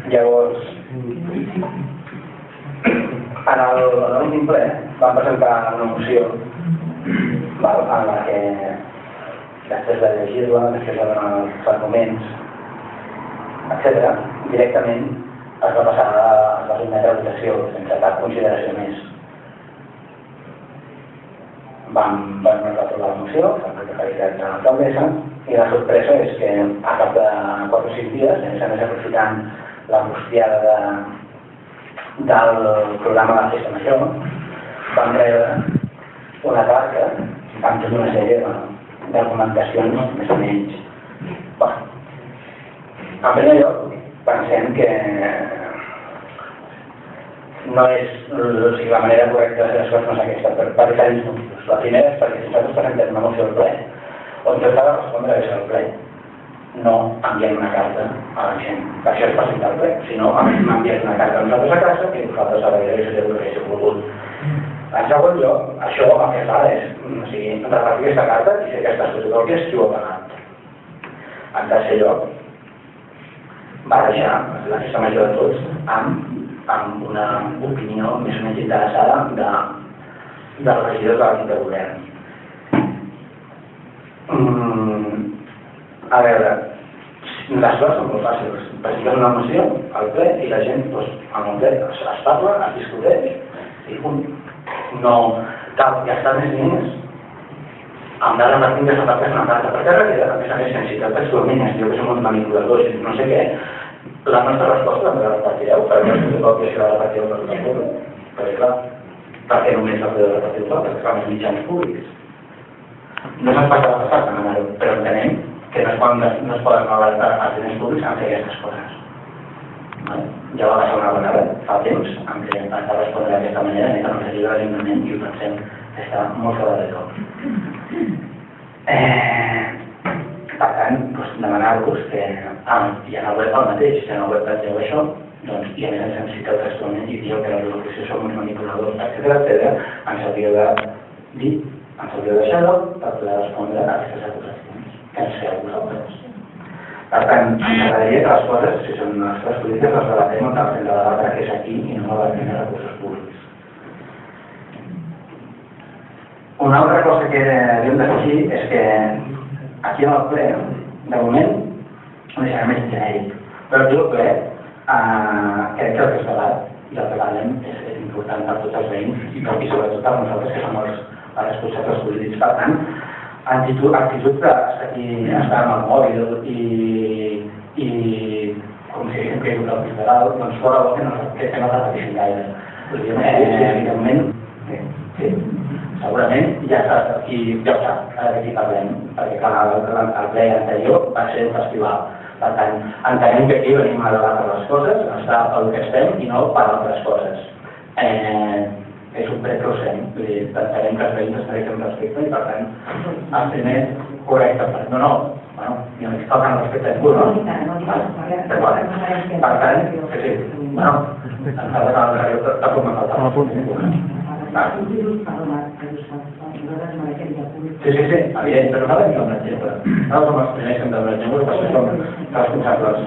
Llavors, en l'últim ple vam presentar una moció en la que, després de llegir-la, després de donar els arguments, etc., directament es va passar a la sotmetre a votació sense cap consideració més. Vam aprovar la moció, s'han felicitat a l'alcaldessa, i la sorpresa és que a cap de 4 o 5 dies, a més aprofitant l'angustiada del programa de Festa Major, vam rebre una carta amb tota una sèrie d'argumentacions més o menys. En primer lloc, pensem que no és la manera correcta de fer les coses no és aquesta, per diferents motius. La primera és perquè si nosaltres presentem una moció al ple, on s'ha de respondre és al ple, no enviem una carta a la gent. Per això es presenta al ple, si no m'enviem una carta a nosaltres a casa i nosaltres a la vida i ho haguéssim volgut. En segon lloc, això el que fa és repartir aquesta carta i fer aquestes fotocòpies qui ho ha pagat. En tercer lloc, barrejar la festa major de tots amb una opinió més o menys interessada del regidor de l'equip de govern. A veure, les coses són molt fàcils. Presentes una moció al ple i la gent en el ple es parla, es discuteix i punt. No cal gastar més diners amb de repartir des de part una carta per terra que a més sense cap textualment es diu que som uns manipuladors i no sé què. La nostra resposta també la repartireu, perquè no sé còpies si la repartireu per tot el poble. Perquè clar, per què només la podeu repartir tot? Perquè fan els mitjans públics. No se'ns passa la passada demanar-ho, però entenem que no es poden malbaratar els diners públics en fer aquestes coses. Ja va passar una vegada, fa temps, en què es va respondre d'aquesta manera, i que no s'hagi de l'Ajuntament i ho pensem que està molt fora de lloc. Per tant, demanar-vos que i en el web el mateix, que en el web vegeu això, i a més ens necessiteu textualment i dieu que la l'oposició som uns manipuladors, etc., ens hauríeu de dir, ens hauríeu de deixar-ho per poder respondre a aquestes acusacions que ens feu vosaltres. Per tant, ens agradaria que les coses, si són les coses polítiques, les debatem on cal fer la debata que és aquí i no debatem els recursos públics. Una altra cosa que hem d'afegir és que aquí en el ple, de moment, no deixarà més genèric, però aquí al ple crec que el que es debat i el que parlem és important per tots els veïns i sobretot per nosaltres que som els responsables polítics. Per tant, actituds d'estar amb el mòbil i com si haguéssim caigut al federal, doncs fora bo que no repeteixin gaire. Evidentment, sí, segurament ja sap, i ja ho sap, de qui parlem, perquè el ple anterior va ser un festival. Per tant, entenem que aquí venim a debatre les coses, a estar pel que estem i no per altres coses. És un pret que ho sent, entenem que els veïns es mereixen respecte i per tant, el primer correcte. No, jo no estic faltant respecte a ningú, no? Per tant, sí, bueno, em sembla que l'anterior tampoc m'ha faltat. Sí, evident, però nosaltres no som l'exemple. Nosaltres som els primers que hem de donar l'exemple, perquè som responsables.